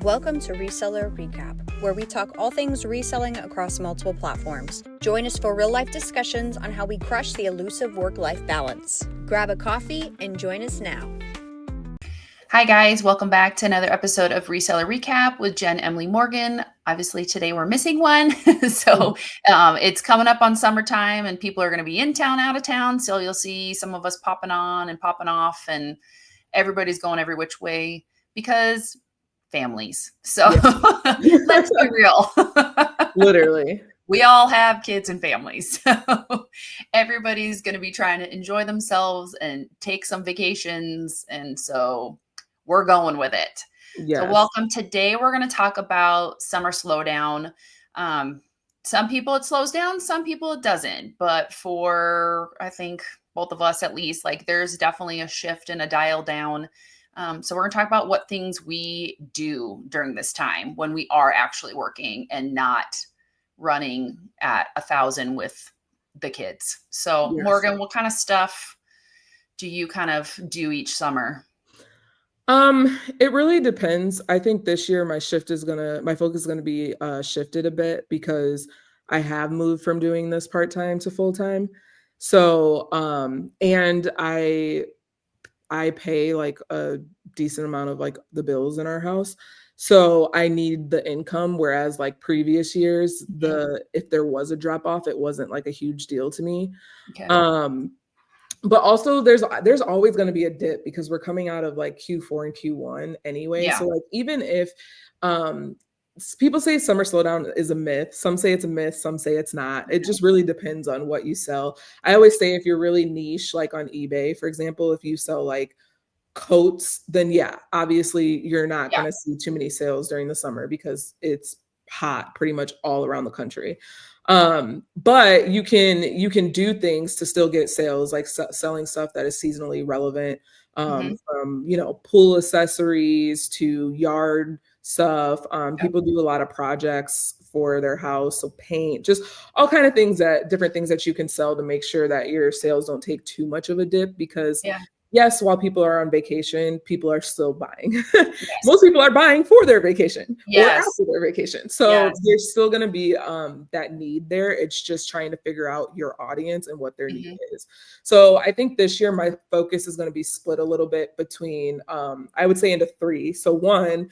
Welcome to Reseller Recap, where we talk all things reselling across multiple platforms. Join us for real-life discussions on how we crush the elusive work-life balance. Grab a coffee and join us now. Hi guys, welcome back to another episode of Reseller Recap with Jen, Emily, Morgan. Obviously today we're missing one. It's coming up on summertime and people are going to be in town, out of town. So you'll see some of us popping on and popping off and everybody's going every which way because families. So let's be real. Literally. We all have kids and families. So everybody's going to be trying to enjoy themselves and take some vacations. And so we're going with it. Yes. So welcome. Today we're going to talk about summer slowdown. Some people it slows down, some people it doesn't. But for, I think, both of us at least, like there's definitely a shift and a dial down. So we're going to talk about what things we do during this time when we are actually working and not running at 1,000 with the kids. So yes. Morgan, what kind of stuff do you kind of do each summer? It really depends. I think this year my focus is going to be shifted a bit because I have moved from doing this part-time to full-time. So, and I pay like a decent amount of like the bills in our house. So I need the income. Whereas like previous years, if there was a drop off, it wasn't like a huge deal to me. Okay. But also there's always going to be a dip because we're coming out of like Q4 and Q1 anyway. Yeah. So like, even if, people say summer slowdown is a myth. Some say it's a myth. Some say it's not. It just really depends on what you sell. I always say if you're really niche, like on eBay, for example, if you sell like coats, then yeah, obviously you're not going to see too many sales during the summer because it's hot pretty much all around the country. But you can do things to still get sales, like selling stuff that is seasonally relevant, from, pool accessories to yard stuff. People do a lot of projects for their house, so paint, just all kind of different things that you can sell to make sure that your sales don't take too much of a dip because yes, while people are on vacation, people are still buying. Yes. Most people are buying for their vacation or after their vacation. So there's still going to be that need there. It's just trying to figure out your audience and what their need is. So I think this year my focus is going to be split a little bit between, I would say into three. So one,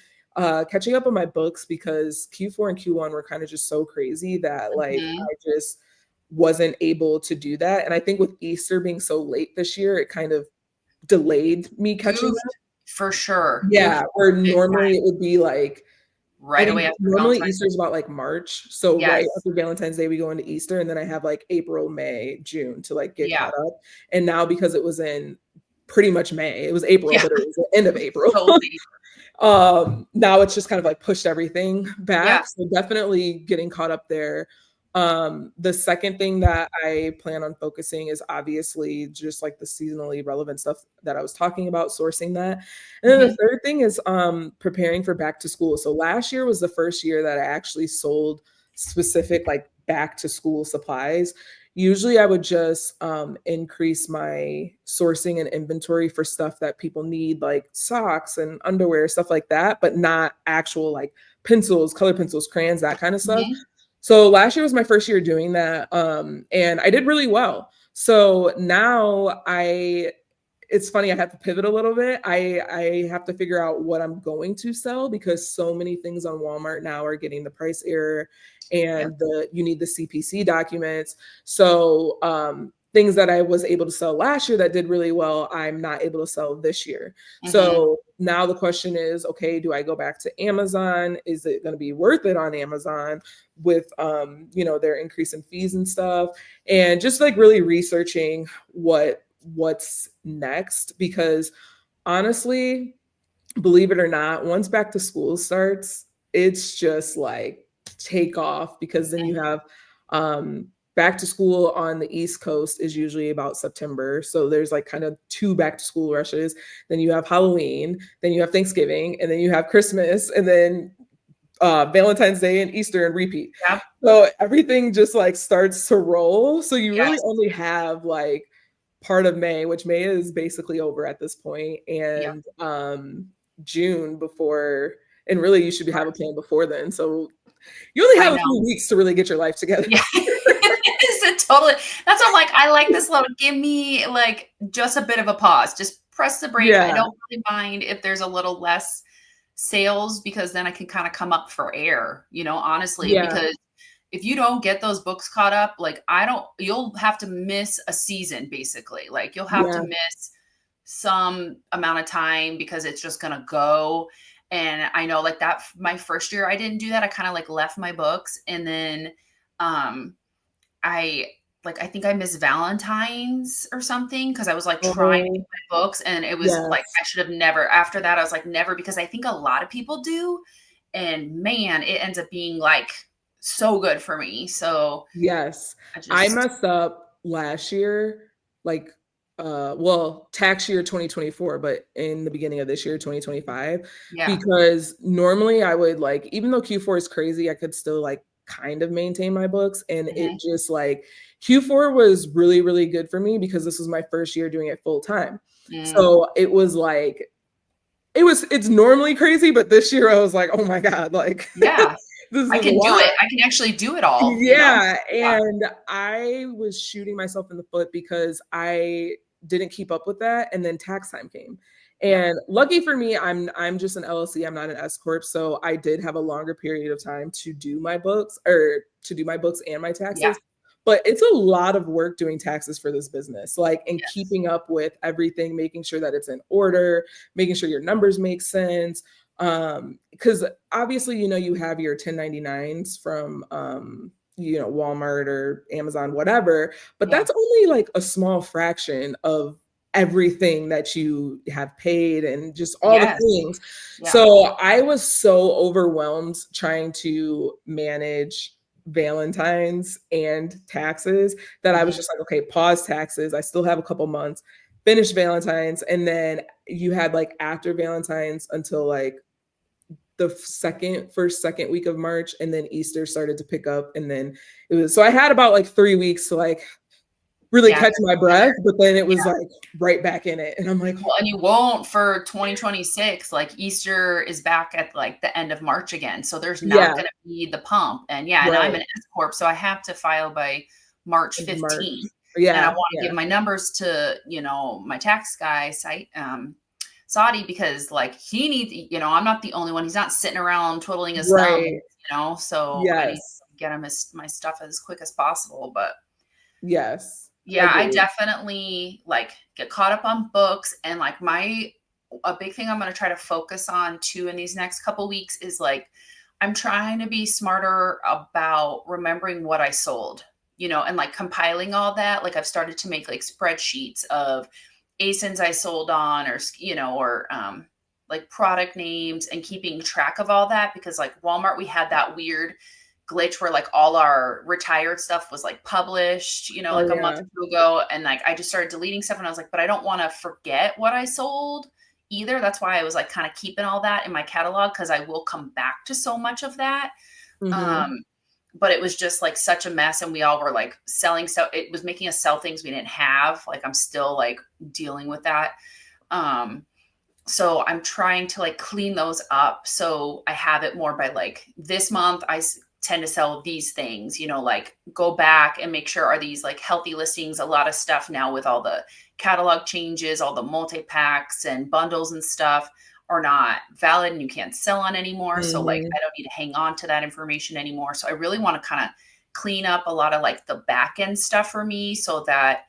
catching up on my books because Q4 and Q1 were kind of just so crazy that like I just wasn't able to do that. And I think with Easter being so late this year, it kind of delayed me catching up. For sure. Yeah, where normally it would be like right away after normally Easter is about like March. So right after Valentine's Day, we go into Easter, and then I have like April, May, June to like get caught up. And now because it was in pretty much May, it was April, but it was the end of April. Now it's just kind of like pushed everything back. So definitely getting caught up there. The second thing that I plan on focusing is obviously just like the seasonally relevant stuff that I was talking about, sourcing that. And then the third thing is preparing for back to school. So last year was the first year that I actually sold specific like back to school supplies. Usually I would just increase my sourcing and inventory for stuff that people need, like socks and underwear, stuff like that, but not actual like pencils, color pencils, crayons, that kind of stuff. So last year was my first year doing that. And I did really well. So now it's funny, I have to pivot a little bit. I have to figure out what I'm going to sell because so many things on Walmart now are getting the price error and you need the CPC documents. So things that I was able to sell last year that did really well, I'm not able to sell this year. So now the question is, okay, do I go back to Amazon? Is it going to be worth it on Amazon with, their increase in fees and stuff? And just like really researching what's next, because honestly, believe it or not, once back to school starts, it's just like take off because then you have, back to school on the East Coast is usually about September. So there's like kind of two back to school rushes. Then you have Halloween, then you have Thanksgiving, and then you have Christmas, and then Valentine's Day and Easter and repeat. So everything just like starts to roll. So you really only have like part of May, which May is basically over at this point, and June before And really, you should have a plan before then. So you only I have a know. few weeks to really get your life together. Yeah. It's totally. That's what I'm like. I like this load. Give me like just a bit of a pause. Just press the brake. I Yeah. don't really mind if there's a little less sales because then I can kind of come up for air, honestly, Yeah. because if you don't get those books caught up, like you'll have to miss a season basically. Like you'll have to miss some amount of time because it's just going to go. And I know like that my first year, I didn't do that. I kind of like left my books and then, I think I missed Valentine's or something because I was like trying to get my books and it was like I should have never after that I was like never because I think a lot of people do and man it ends up being like so good for me. So yes, I messed up last year, like tax year 2024, but in the beginning of this year 2025 because normally I would like even though Q4 is crazy, I could still like kind of maintain my books and it just like Q4 was really really good for me because this was my first year doing it full time. So it was like it's normally crazy, but this year I was like, oh my God, like this I can do it. I can actually do it all. Yeah. And I was shooting myself in the foot because I didn't keep up with that. And then tax time came. And lucky for me, I'm just an LLC. I'm not an S corp. So I did have a longer period of time to do my books and my taxes. But it's a lot of work doing taxes for this business, like and keeping up with everything, making sure that it's in order, making sure your numbers make sense. Because obviously, you have your 1099s from Walmart or Amazon, whatever, but that's only like a small fraction of everything that you have paid and just all the things. So I was so overwhelmed trying to manage Valentine's and taxes that I was just like, okay, pause taxes. I still have a couple months, finish Valentine's. And then you had like after Valentine's until like the second week of March. And then Easter started to pick up. And then so I had about like 3 weeks to like really catch my breath, but then it was like right back in it. And I'm like, well, and you won't for 2026, like Easter is back at like the end of March again. So there's not going to be the pump. And and I'm an S corp, so I have to file by March 15th. And I want to give my numbers to, my tax guy site, Saudi, because like he needs, I'm not the only one. He's not sitting around twiddling his thumbs, so I need to get him my stuff as quick as possible. But I definitely like get caught up on books and like a big thing I'm going to try to focus on too in these next couple weeks is like, I'm trying to be smarter about remembering what I sold, and like compiling all that. Like I've started to make like spreadsheets of ASINs I sold on or like product names and keeping track of all that because like Walmart, we had that weird glitch where like all our retired stuff was like published, like a month ago. And like, I just started deleting stuff and I was like, but I don't want to forget what I sold either. That's why I was like kind of keeping all that in my catalog because I will come back to so much of that. But it was just like such a mess. And we all were like selling stuff. It was making us sell things we didn't have. Like I'm still like dealing with that. So I'm trying to like clean those up. So I have it more by like this month, I tend to sell these things, like go back and make sure are these like healthy listings, a lot of stuff now with all the catalog changes, all the multi-packs and bundles and stuff are not valid and you can't sell on anymore. So like, I don't need to hang on to that information anymore. So I really want to kind of clean up a lot of like the back end stuff for me so that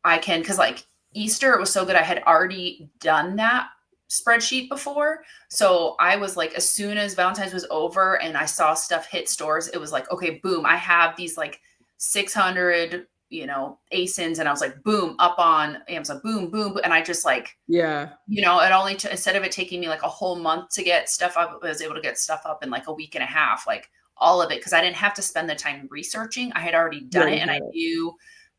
I can, cause like Easter, it was so good. I had already done that spreadsheet before. So I was like, as soon as Valentine's was over and I saw stuff hit stores, it was like, okay, boom, I have these like 600, ASINs. And I was like, boom, up on Amazon, boom, boom, boom. And I just like, it only, instead of it taking me like a whole month to get stuff up, I was able to get stuff up in like a week and a half, like all of it. Cause I didn't have to spend the time researching. I had already done it and I knew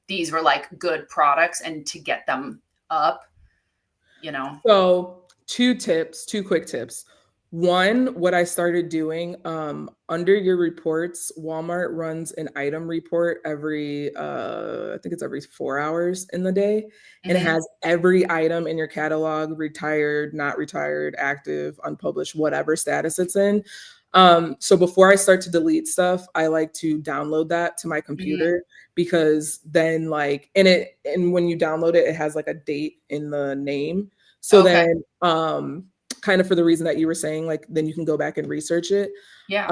these were like good products and to get them up, So two quick tips. One, what I started doing, under your reports, Walmart runs an item report every, I think it's every 4 hours in the day. And it Hmm. has every item in your catalog, retired, not retired, active, unpublished, whatever status it's in. So before I start to delete stuff, I like to download that to my Hmm. computer because then and when you download it, it has like a date in the name. So Okay. then, kind of for the reason that you were saying, like then you can go back and research it. Yeah.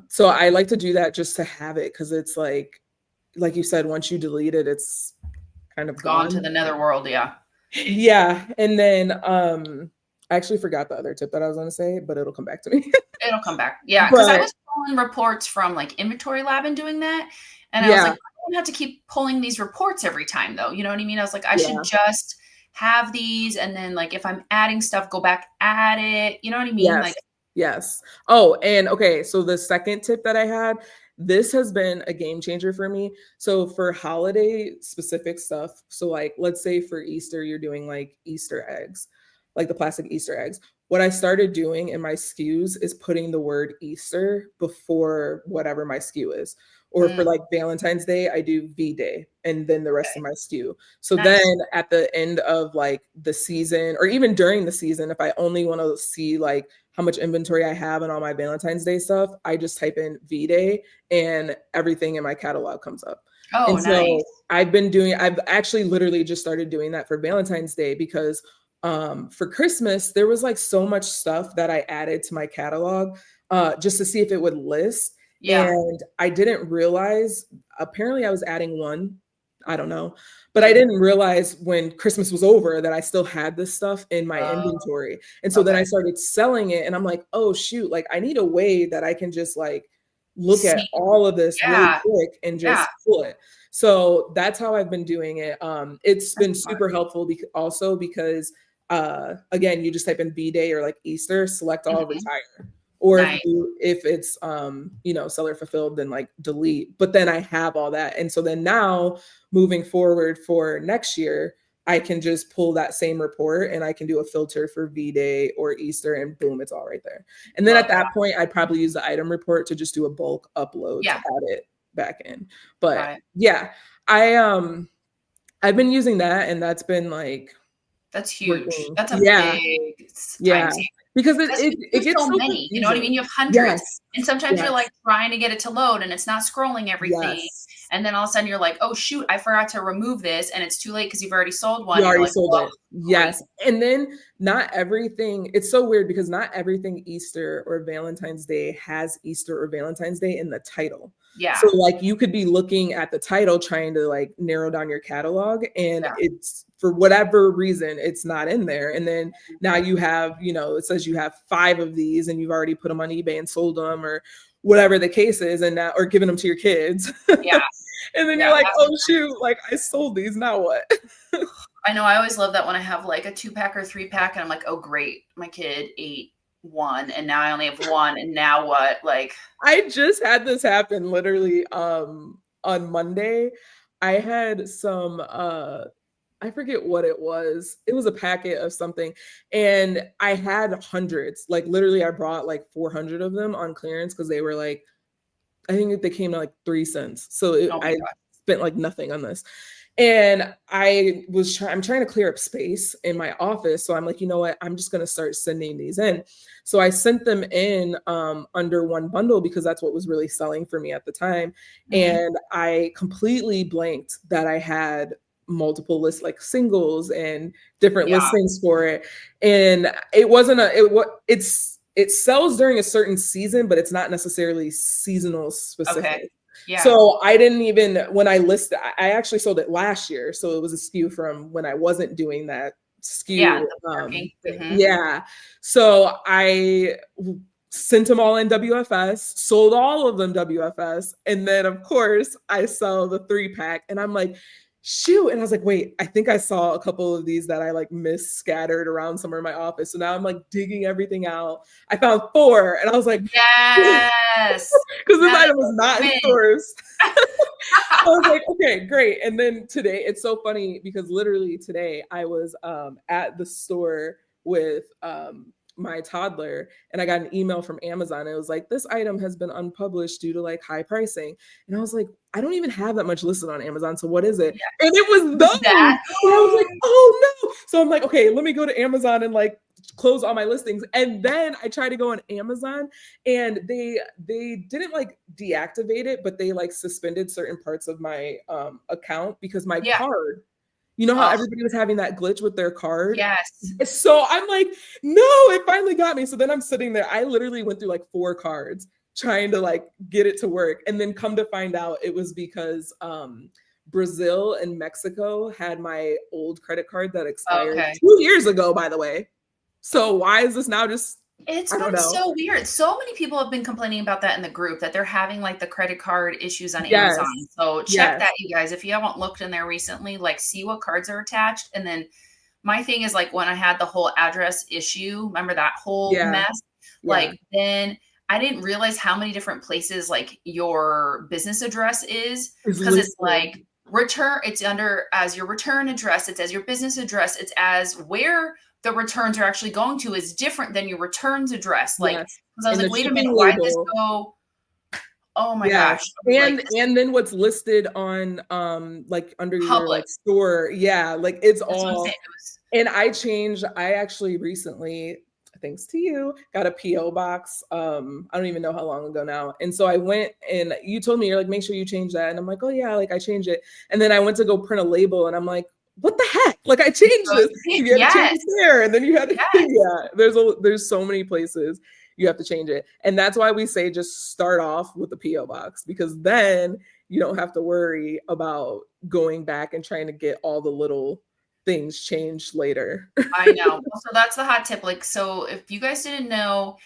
So I like to do that just to have it because it's like you said, once you delete it, it's kind of Gone to gone. the netherworld. Yeah. Yeah. And then I actually forgot the other tip that I was gonna say, but it'll come back to me. It'll come back. Yeah. Cause I But was pulling reports from like Inventory Lab and doing that. And I was like, yeah, I don't have to keep pulling these reports every time though. You know what I mean? I was like, I should yeah. just have these. And then like, if I'm adding stuff, go back, add it. You know what I mean? Yes. Like, Yes. Oh, and okay, so the second tip that I had, this has been a game changer for me. So for holiday specific stuff, so like let's say for Easter you're doing like Easter eggs, like the plastic Easter eggs. What I started doing in my SKUs is putting the word Easter before whatever my SKU is. Or for mm, like Valentine's Day, I do V Day and then the rest of okay. my SKU. So then Nice. at the end of like the season, or even during the season, if I only want to see like how much inventory I have and all my Valentine's Day stuff, I just type in V Day and everything in my catalog comes up. Oh, And nice. so I've actually literally just started doing that for Valentine's Day because for Christmas, there was like so much stuff that I added to my catalog just to see if it would list. Yeah. And I didn't realize, apparently, I was adding one. I don't know. But I Mm. didn't realize when Christmas was over that I still had this stuff in my Oh, inventory. And so then okay. I started selling it and I'm like, oh shoot, like I need a way that I can just like look at See. all of this really Yeah. quick and Yeah. just pull it. So that's how I've been doing it. It's That's been smart. super helpful also because again, you just type in B Day or like Easter, select all, Mhm. retire. Or Nice. if it's seller fulfilled, then like delete. But then I have all that. And so then now moving forward for next year, I can just pull that same report and I can do a filter for V Day or Easter and boom, it's all right there. And then at Love that. that point, I'd probably use the item report to just do a bulk upload to Yeah. add it back in. Got But it. yeah, I've been using that and that's been like That's huge. working. That's a Yeah, big time yeah. saver. Because it Because it, you it do gets so so many, you know what I confusing. mean? You have hundreds, Yes. and sometimes you're, Yes. like, trying to get it to load, and it's not scrolling everything, Yes. and then all of a sudden you're like, "Oh, shoot, I forgot to remove this," and it's too late because 'cause you've already sold one, You and you're already like, sold "Oh, it. great." Yes. And then not everything, it's so weird because not everything Easter or Valentine's Day has Easter or Valentine's Day in the title. So Yeah, like you could be looking at the title trying to like narrow down your catalog and yeah. it's for whatever reason it's not in there. And then now you have, it says you have 5 of these and you've already put them on eBay and sold them or whatever the case is and now or given them to your kids. Yeah, And then yeah, you're like, that "Oh shoot, like I sold these, now what?" I know, I always love that when I have, like, a 2-pack or 3-pack, and I'm like, "Oh, great, my kid ate 1, and now I only have 1, and now what?" Like, I just had this happen literally on Monday. I had some I forget what it was. It was a packet of something and I had hundreds. Like literally I brought like 400 of them on clearance because they were like I think they came to like 3 cents. So oh my I god. spent like nothing on this. And I'm trying to clear up space in my office. So I'm like, you know what? I'm just going to start sending these in. So I sent them in under one bundle because that's what was really selling for me at the time. Mhm. And I completely blanked that I had multiple lists like singles and different Yeah, listings for it. And it wasn't it sells during a certain season, but it's not necessarily seasonal okay. specific. Yeah. So I didn't even when I listed, I actually sold it last year, so it was a SKU from when I wasn't doing that Yeah, SKU the parking. thing. Mhm. Yeah. So I sent them all in WFS, sold all of them WFS, and then of course I sell the 3-pack, and I'm like, shoot. And I was like, wait, I think I saw a couple of these that I like missed scattered around somewhere in my office. So now I'm like digging everything out. I found 4, and I was like, Yes. because this Yes, item was not in win. stores. I was like, okay, great. And then today, it's so funny because literally today I was at the store with my toddler, and I got an email from Amazon. It was like, this item has been unpublished due to like high pricing. And I was like, I don't even have that much listed on Amazon. So what is it? Yeah. And it was those. That. And I was like, oh no. So I'm like, okay, let me go to Amazon and like close all my listings. And then I tried to go on Amazon, and they didn't like deactivate it, but they like suspended certain parts of my account because my Yeah. card, you know how everybody was having that glitch with their card? Yes. So I'm like, no, it finally got me. So then I'm sitting there. I literally went through like 4 cards trying to like get it to work. And then come to find out it was because Brazil and Mexico had my old credit card that expired 2 years ago, by the way. So why is this now just, it's I don't been know. so weird. So many people have been complaining about that in the group, that they're having like the credit card issues on Yes. Amazon. So check that, you guys. If you haven't looked in there recently, like see what cards are attached. And then my thing is like when I had the whole address issue, remember that whole mess? Like then I didn't realize how many different places like your business address is, because it's like return, it's under as your return address, it's as your business address, it's as where the returns are actually going to is different than your returns address. Like, because I was like, wait a minute, why did this go? Oh my gosh. And and then what's listed on like under your like store. Yeah, like it's all. And I actually recently, thanks to you, got a PO box. I don't even know how long ago now. And so I went, and you told me, you're like, make sure you change that. And I'm like, oh yeah, like I changed it. And then I went to go print a label, and I'm like, what the heck? Like I changed this. You had to change it there, and then you had to there's so many places you have to change it. And that's why we say just start off with the PO box, because then you don't have to worry about going back and trying to get all the little things changed later. I know. So that's the hot tip. Like, so if you guys didn't know,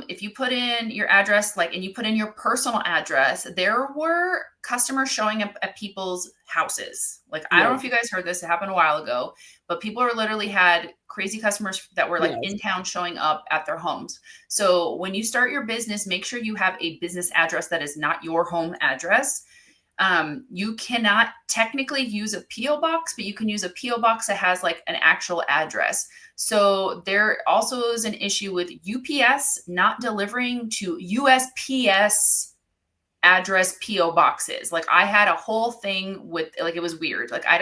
if you put in your address, like, and you put in your personal address, there were customers showing up at people's houses. Like, I don't know if you guys heard this, it happened a while ago, but people are literally had crazy customers that were like in town showing up at their homes. So when you start your business, make sure you have a business address that is not your home address. You cannot technically use a PO box, but you can use a PO box that has like an actual address. So there also is an issue with UPS not delivering to USPS address PO boxes. Like I had a whole thing with, like, it was weird. Like I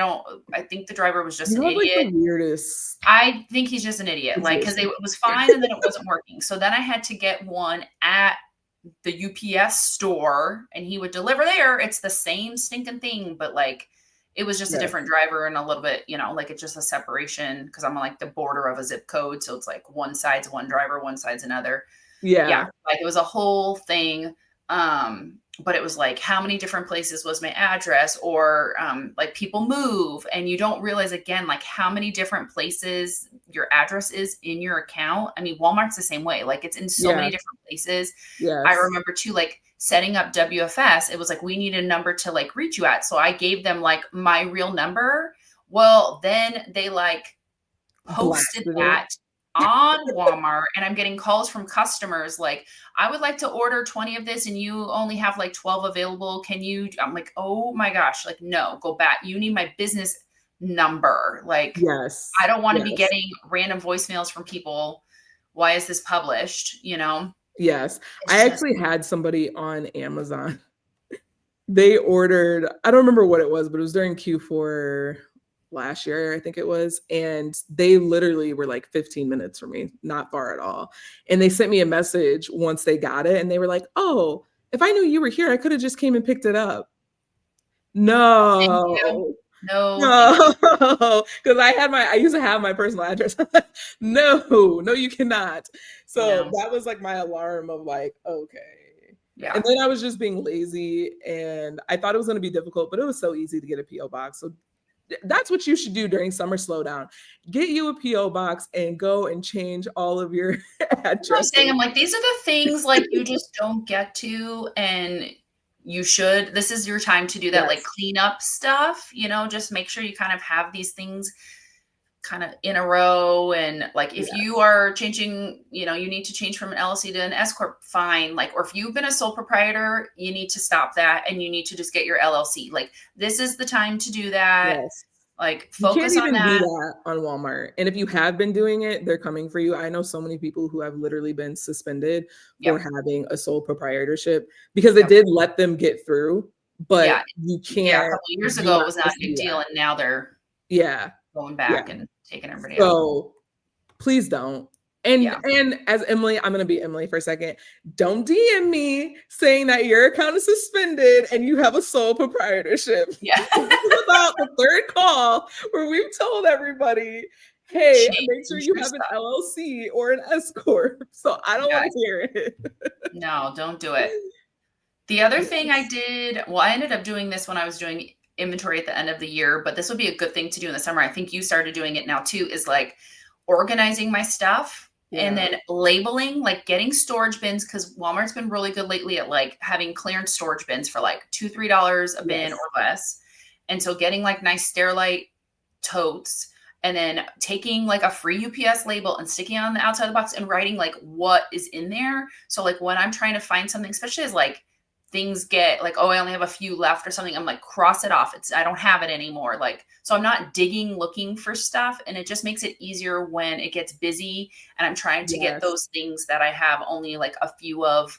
think the driver was just an idiot. Like the weirdest. I think he's just an idiot. Like, because it was fine and then it wasn't working. So then I had to get one at the UPS store, and he would deliver there. It's the same stinking thing, but like it was just a different driver and a little bit, you know, like it's just a separation, because I'm on like the border of a zip code. So it's like one side's one driver, one side's another. Yeah. Like it was a whole thing. But it was like, how many different places was my address? Or like people move and you don't realize, again, like how many different places your address is in your account. I mean, Walmart's the same way. Like it's in so many different places. I remember too, like setting up WFS, it was like, we need a number to like reach you at. So I gave them like my real number. Well, then they like posted that on Walmart, and I'm getting calls from customers like, I would like to order 20 of this and you only have like 12 available. Can you? I'm like, oh my gosh, like, no, go back. You need my business number. Like, I don't want to be getting random voicemails from people. Why is this published? You know? Yes. I actually had somebody on Amazon. They ordered, I don't remember what it was, but it was during Q4 last year, I think it was. And they literally were like 15 minutes from me, not far at all. And they sent me a message once they got it. And they were like, oh, if I knew you were here, I could have just came and picked it up. No. Because I used to have my personal address. No, you cannot. So that was like my alarm of like, okay. Yeah. And then I was just being lazy, and I thought it was going to be difficult, but it was so easy to get a PO box. So that's what you should do during Summer Slowdown. Get you a PO box and go and change all of your addresses. I'm like, these are the things like you just don't get to, and you should. This is your time to do that, like clean up stuff, you know, just make sure you kind of have these things kind of in a row. And like, if you are changing, you know, you need to change from an LLC to an S Corp, fine. Like, or if you've been a sole proprietor, you need to stop that and you need to just get your LLC. Like, this is the time to do that. Like You can't focus on even do that. that on Walmart. And if you have been doing it, they're coming for you. I know so many people who have literally been suspended for Yep. having a sole proprietorship because it Yep. did let them get through, but Yeah. you Yeah. A can't, couple of years you're ago, it not was not supposed a to big do deal. that. And now they're Yeah. going Yeah. back and taking everybody out. So please don't. And Yeah. as Emily, I'm gonna be Emily for a second. Don't DM me saying that your account is suspended and you have a sole proprietorship. Yeah. This is about the third call where we've told everybody, hey, make sure Change you your have an stuff. LLC or an S corp. So I don't want Yes. to hear it. No, don't do it. The other thing I Yes. did, well, I ended up doing this when I was doing inventory at the end of the year, but this would be a good thing to do in the summer. I think you started doing it now too, is like organizing my stuff and Yeah. then labeling, like getting storage bins, because Walmart's been really good lately at like having clearance storage bins for like $2, $3 a bin Yes. or less. And so getting like nice Sterilite totes and then taking like a free UPS label and sticking it on the outside of the box and writing like what is in there. So like when I'm trying to find something, especially as like things get like, oh, I only have a few left or something, I'm like, cross it off. I don't have it anymore. Like, so I'm not digging, looking for stuff. And it just makes it easier when it gets busy and I'm trying to get Yes. those things that I have only like a few of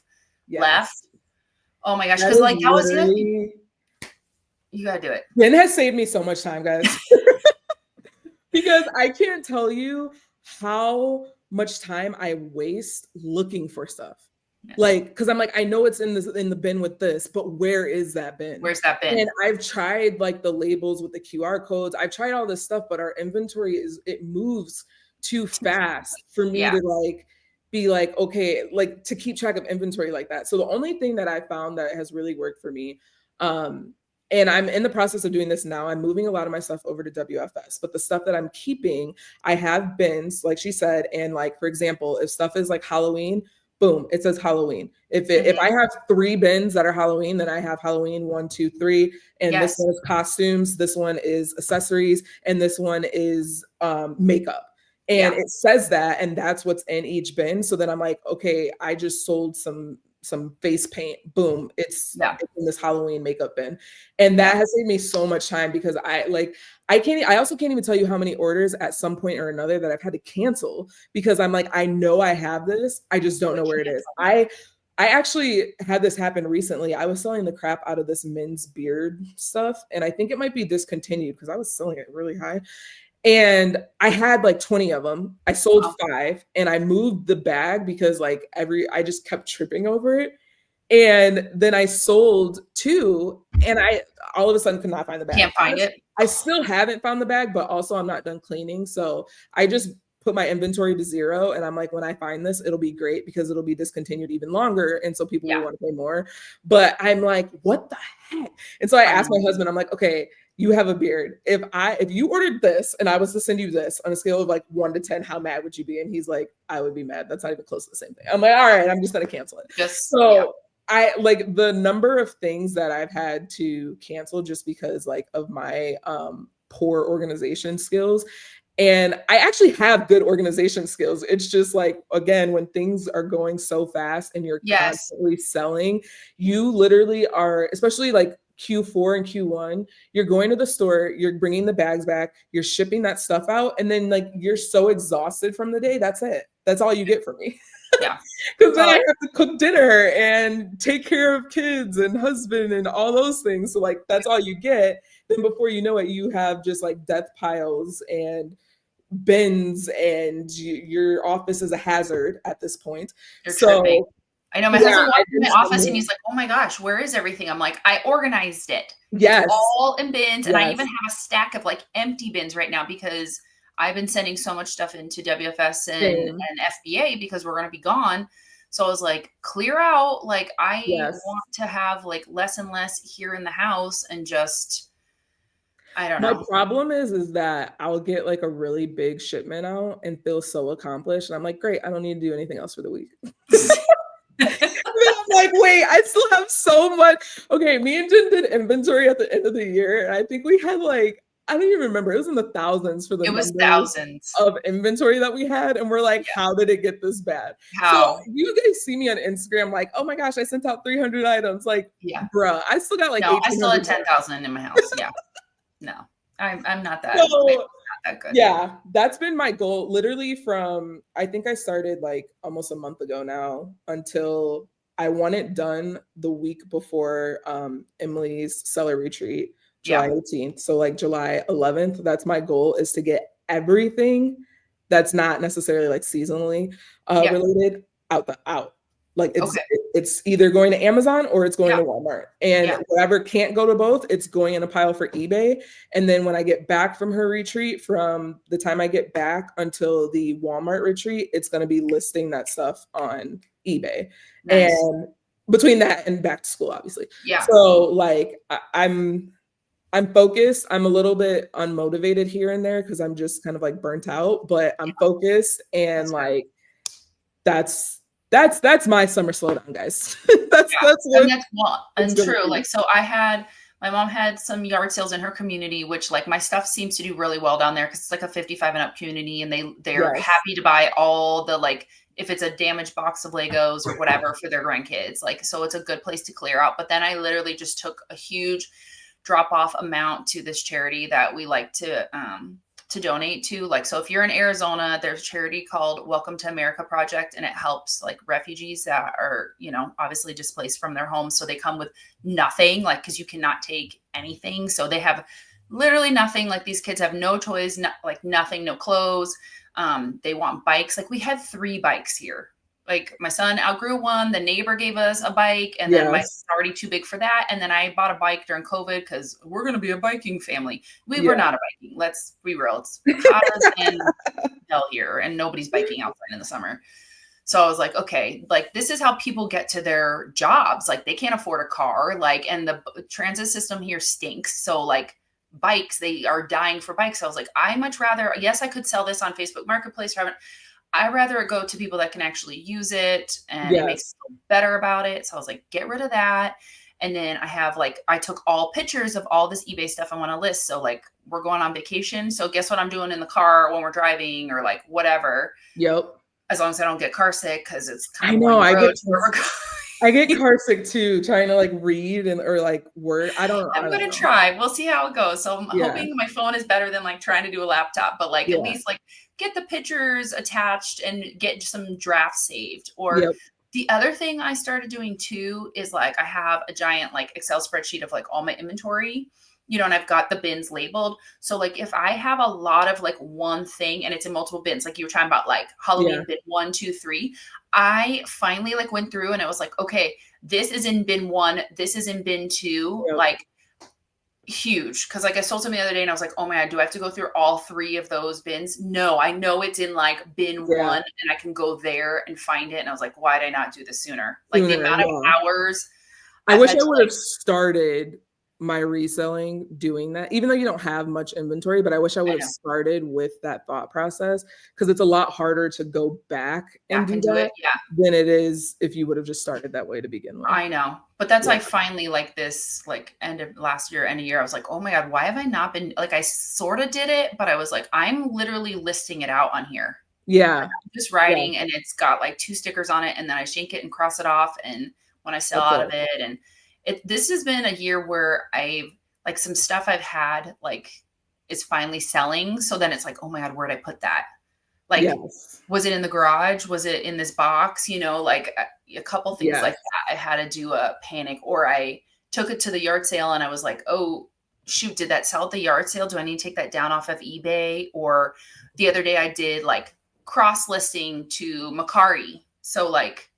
left. Yes. Oh my gosh. That Cause is like that was the other thing. literally, You gotta do it. Jen has saved me so much time, guys. Because I can't tell you how much time I waste looking for stuff. Yeah. Like, because I'm like, I know it's in the bin with this, but where is that bin? Where's that bin? And I've tried like the labels with the QR codes. I've tried all this stuff, but our inventory it moves too fast for me Yeah. to like be like, okay, like to keep track of inventory like that. So the only thing that I found that has really worked for me, and I'm in the process of doing this now. I'm moving a lot of my stuff over to WFS, but the stuff that I'm keeping, I have bins, like she said. And like, for example, if stuff is like Halloween, boom, it says Halloween. If I have 3 bins that are Halloween, then I have Halloween 1, 2, 3. And Yes. this one is costumes, this one is accessories, and this one is makeup. And it says that, and that's what's in each bin. So then I'm like, okay, I just sold some face paint. Boom, it's in this Halloween makeup bin. And that has saved me so much time because I also can't even tell you how many orders at some point or another that I've had to cancel because I'm like, I know I have this, I just don't know where it is. I actually had this happen recently. I was selling the crap out of this men's beard stuff, and I think it might be discontinued because I was selling it really high. And I had like 20 of them. I sold 5 and I moved the bag because like I just kept tripping over it. And then I sold 2 and I all of a sudden could not find the bag. Can't find it. I still haven't found the bag, but also I'm not done cleaning. So I just put my inventory to 0. And I'm like, when I find this, it'll be great because it'll be discontinued even longer. And so people will want to pay more. But I'm like, what the heck? And so I asked my husband, I'm like, okay, you have a beard. If you ordered this and I was to send you this on a scale of like 1 to 10, how mad would you be? And he's like, I would be mad. That's not even close to the same thing. I'm like, all right, I'm just going to cancel it. I like the number of things that I've had to cancel just because like of my poor organization skills. And I actually have good organization skills. It's just like, again, when things are going so fast and you're constantly selling, you literally are, especially like Q4 and Q1, you're going to the store, you're bringing the bags back, you're shipping that stuff out. And then like, you're so exhausted from the day. That's it. That's all you get from me. Yeah. Because then I have to cook dinner and take care of kids and husband and all those things. So like, that's all you get. Then before you know it, you have just like death piles and bins and your office is a hazard at this point. You're tripping. I know my husband walked in my office and he's like, oh my gosh, where is everything? I'm like, I organized it. Yes. It's all in bins. And I even have a stack of like empty bins right now because I've been sending so much stuff into WFS and FBA because we're going to be gone. So I was like, clear out. Like I want to have like less and less here in the house and just, I don't know. My problem is that I'll get like a really big shipment out and feel so accomplished. And I'm like, great, I don't need to do anything else for the week. I'm like, wait, I still have so much. Okay, me and Jen did inventory at the end of the year. And I think we had like, I don't even remember. It was in the thousands for the thousands of inventory that we had. And we're like, how did it get this bad? How? So you guys see me on Instagram like, oh my gosh, I sent out 300 items. Like, bruh, I still got like I still had 10,000 in my house. Yeah. No, I'm not that, So not that good. yeah, that's been my goal literally from, I think I started like almost a month ago now, until I want it done the week before Emily's seller retreat, July Yeah. 18th. So like July 11th, that's my goal, is to get everything that's not necessarily like seasonally Yeah. related out. Like Okay. it's either going to Amazon or it's going Yeah. to Walmart. And Yeah. whatever can't go to both, it's going in a pile for eBay. And then when I get back from her retreat, from the time I get back until the Walmart retreat, it's going to be listing that stuff on eBay. Nice. And between that and back to school, obviously. Yeah. So like I'm focused. I'm a little bit unmotivated here and there because I'm just kind of like burnt out, but I'm focused, and That's good. like that's my summer slowdown, guys. that's Yeah. what And that's well it's and gonna true. be. Like, so my mom had some yard sales in her community, which like my stuff seems to do really well down there because it's like a 55 and up community, and they're Yes. happy to buy all the, like, if it's a damaged box of Legos or whatever for their grandkids. Like, so it's a good place to clear out. But then I literally just took a huge drop off amount to this charity that we like to donate to. Like, so if you're in Arizona, there's a charity called Welcome to America Project, and it helps like refugees that are, obviously displaced from their homes. So they come with nothing, like, cause you cannot take anything. So they have literally nothing. Like, these kids have no toys, like nothing, no clothes. They want bikes. Like, we had 3 bikes here. Like, my son outgrew one, the neighbor gave us a bike, and then my son's already too big for that. And then I bought a bike during COVID because we're going to be a biking family. We were not a biking. Let's be real. It's hotter than hell here, and nobody's biking outside in the summer. So I was like, okay, like, this is how people get to their jobs. Like, they can't afford a car, like, and the transit system here stinks. So like, bikes, they are dying for bikes. So I was like, I much rather, yes, I could sell this on Facebook Marketplace. I'd rather it go to people that can actually use it, and it makes me feel better about it. So I was like, get rid of that. And then I took all pictures of all this eBay stuff I want to list. So like, we're going on vacation. So guess what I'm doing in the car when we're driving, or like whatever. Yep. As long as I don't get car sick, because it's kind of I get car sick too, trying to like read or like word. I'm going to try. We'll see how it goes. So I'm hoping my phone is better than like trying to do a laptop, but like, at least like get the pictures attached and get some drafts saved. Or the other thing I started doing too is like, I have a giant like Excel spreadsheet of like all my inventory, and I've got the bins labeled. So like, if I have a lot of like one thing and it's in multiple bins, like you were talking about, like Halloween bin 1, 2, 3, I finally like went through and it was like, okay, this is in bin 1, this is in bin 2, like huge. Cause like I sold something the other day and I was like, oh my God, do I have to go through all 3 of those bins? No, I know it's in like bin 1 and I can go there and find it. And I was like, why did I not do this sooner? Like, the amount of hours. I wish I would have started my reselling doing that, even though you don't have much inventory, but I wish I would have started with that thought process, because it's a lot harder to go back and do that than it is if you would have just started that way to begin with. I know, but that's like finally like this, like end of last year, end of year, I was like, oh my God, why have I not been, like, I sort of did it, but I was like, I'm literally listing it out on here. Yeah. Like, I'm just writing and it's got like 2 stickers on it, and then I shank it and cross it off. And when I sell out of it, and this has been a year where I've like, some stuff I've had like is finally selling. So then it's like, oh my God, where'd I put that? Like, was it in the garage? Was it in this box? Like a couple things like that. I had to do a panic, or I took it to the yard sale and I was like, oh shoot, did that sell at the yard sale? Do I need to take that down off of eBay? Or the other day I did like cross listing to Macari. So like,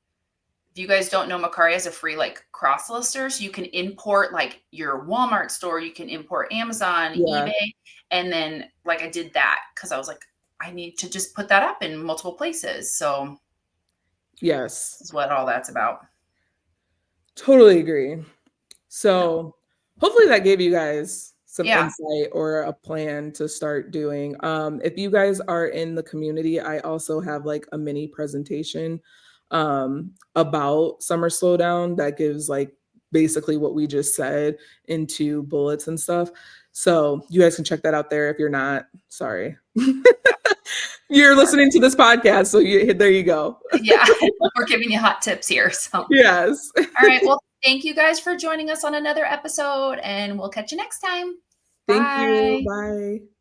if you guys don't know, Macari has a free like cross lister. So you can import like your Walmart store, you can import Amazon, eBay. And then like, I did that because I was like, I need to just put that up in multiple places. So yes, is what all that's about. Totally agree. So hopefully that gave you guys some insight or a plan to start doing. If you guys are in the community, I also have like a mini presentation about Summer Slowdown that gives like basically what we just said into bullets and stuff. So you guys can check that out there. If you're not, sorry. You're listening to this podcast, so there you go. Yeah, we're giving you hot tips here. So yes. All right. Well, thank you guys for joining us on another episode, and we'll catch you next time. Thank you. Bye. Bye.